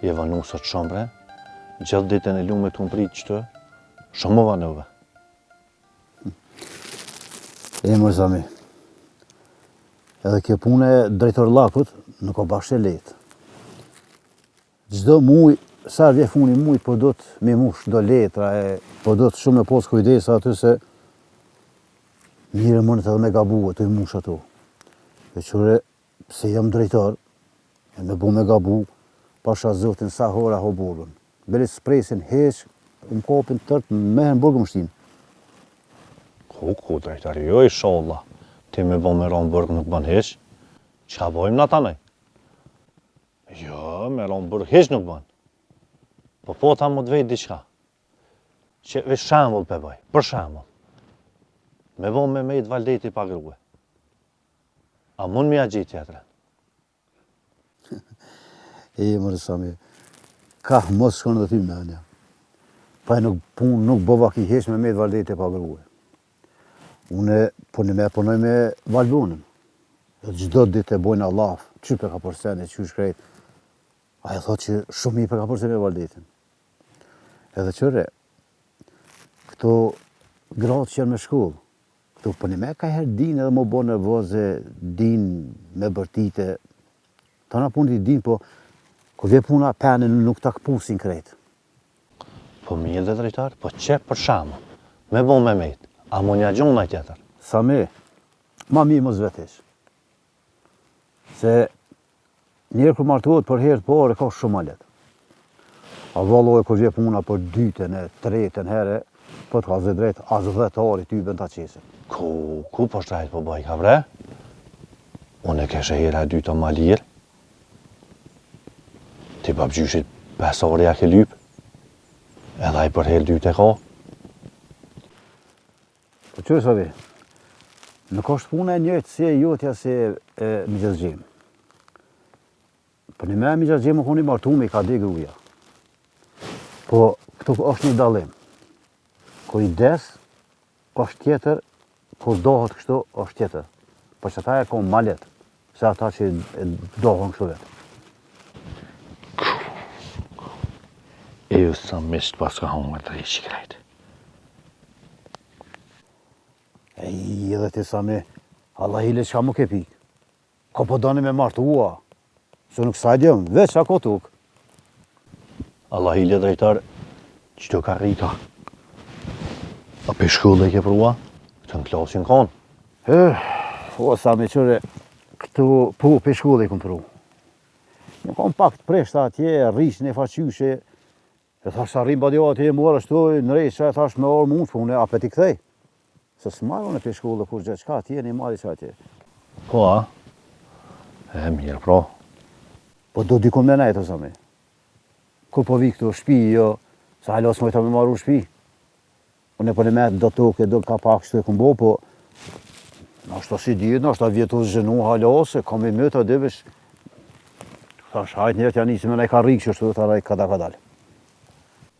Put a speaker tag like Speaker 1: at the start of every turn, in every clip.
Speaker 1: je vanu sot shumë, gjithë ditën e lume të umprit qëtë, shumë vanove.
Speaker 2: Mërë Sami, edhe kjo punë e drejtor lakut nuk o bashkë e letë. Gjdo muj, sa vje funi muj, po do të me mush do letra, po do të shumë me posë kujdesa aty se njëre mënët edhe me gabu të i mush ato. E qëre, se jam drejtor, e me bu me gabu, pasha zotin sa hora ho burgun. Beli spresin heq, më kopin tërt, mehen burgu më shtin.
Speaker 1: Ku, drejtar, jo i sholla. Ti me bo me ronë burg nuk ban heq, qa bojmë në tanej? Jo, me ronë burg heq nuk ban. Po ta më të vejt diqka. Që veç shambull pe baj, për shambull. Me bo me mejt Valdeti pa grue. A mund mi a gjitë tjetëre?
Speaker 2: Mërë Sami, ka mos shkonë dhe ty me anja. Pa e punë nuk bova ki heq me mejt Valdeti pa grue. Une punoj me Valbonën. Dhe gjdo ditë e bojnë Allah, që për ka përsene, që shkrejt. A e thot që shumë i për ka përsene me Valdetin. Edhe qëre, këto gratë që janë me shkollë, këto për një me ka herë din edhe më bo në vëze, din me bërtite. Ta na punit i din, po kër vje puna penin nuk ta këpusin krejt.
Speaker 1: Po mirë dhe drejtar, po që për shamë, me bo me mejt, a mu një gjonë në tjetër?
Speaker 2: Sami, ma mi më zvetesh. Se njerë kër martohet për herë të parë, ka shumë alet. A valloj kër vje puna për dytën e tretën herë, po të ka zë drejt, as 10 ari ty bën ta qesin.
Speaker 1: Ku po shtrajt po baj ka vre? Unë e keshe hera e dyta ma lirë. Ti pa bëgjyshit 5 ari a ke lypë, edhe i për herë dytë e ka.
Speaker 2: Po qërë sa vi, nuk është puna e njëjtë si e jotja se e Mijazgjim. Për një me Mijazgjim më koni martumi ka di gruja. Po këtu është një dalim. Kër i des, është tjetër, kër dohet kështu, është tjetër. Po që ta e konë malet, se ata që dohen kështu vetë.
Speaker 1: Ju sa misht pas ka hongër të rishë krejt.
Speaker 2: Edhe ti Sami, Allah hile që ka më ke pikë. Ka po dani me martua, se nuk sajdjem, veç ako tukë.
Speaker 1: Allah hile drejtar, qëto ka rika. A për shkollë e ke prua, këtë në klasin kanë.
Speaker 2: O Sami qëre, këtu po për shkollë e këmë pru. Në kam pak të preshta atje, rrisë në faqyshe, e thash sa rrim badio atje morë ashtu, në rejtë e thash me orë mund, po une apet i kthej. Se s'marru në për shkollë kur gjithë qka atje, një marri që atje.
Speaker 1: Po a? E mirë pra.
Speaker 2: Po do dikon me nejtë o Sami. Kur po vi këtu shpi, jo, sa halos më ta me marru shpi. Unë e po në me do toke, do ka pak shtu e këmbo, po në ashtu si ditë, në ashtu a vjetu zhenu halos, e kam i mëta devesh. Thash, hajt njerët janë njësi me nej ka rikë që shtu, tharaj kada dalë.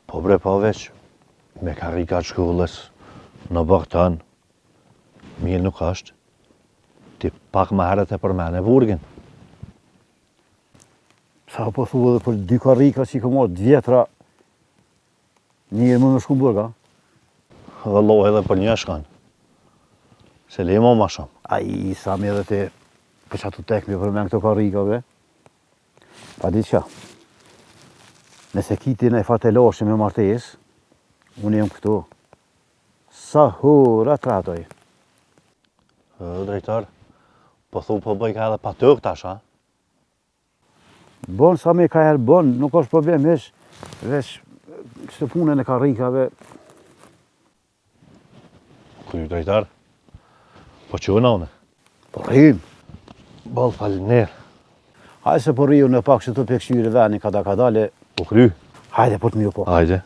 Speaker 1: Po bre po veç, me ka rika shkollës, në bëgtan, mirë nuk është, ti pak më herët e përmene burgin.
Speaker 2: Sa po thua dhe për 2 karrika që i ka marrë 2 vjetra, njërë më me shku në burga?
Speaker 1: Dhe lo edhe për një shkan, se le ma shumë.
Speaker 2: Ai, Sami edhe ti, për që atu tekmi përmen këto karrikave, pa di qa. Nëse kiti në e fatelashe me martes, unë jem këtu. Sa hora të ratoj.
Speaker 1: Drejtar, po thu po bëj ka edhe pa tëk tash, ha?
Speaker 2: Bon, Sami ka herë bon, nuk është problem hesh, veç kështë punën e karrikave.
Speaker 1: Kuj drejtar, po që në une?
Speaker 2: Po rrim.
Speaker 1: Bal falimner.
Speaker 2: Hajde se po rriu në pak që të pekëshyri veni kada kadale.
Speaker 1: Po kry.
Speaker 2: Hajde po të mjo po.
Speaker 1: Hajde.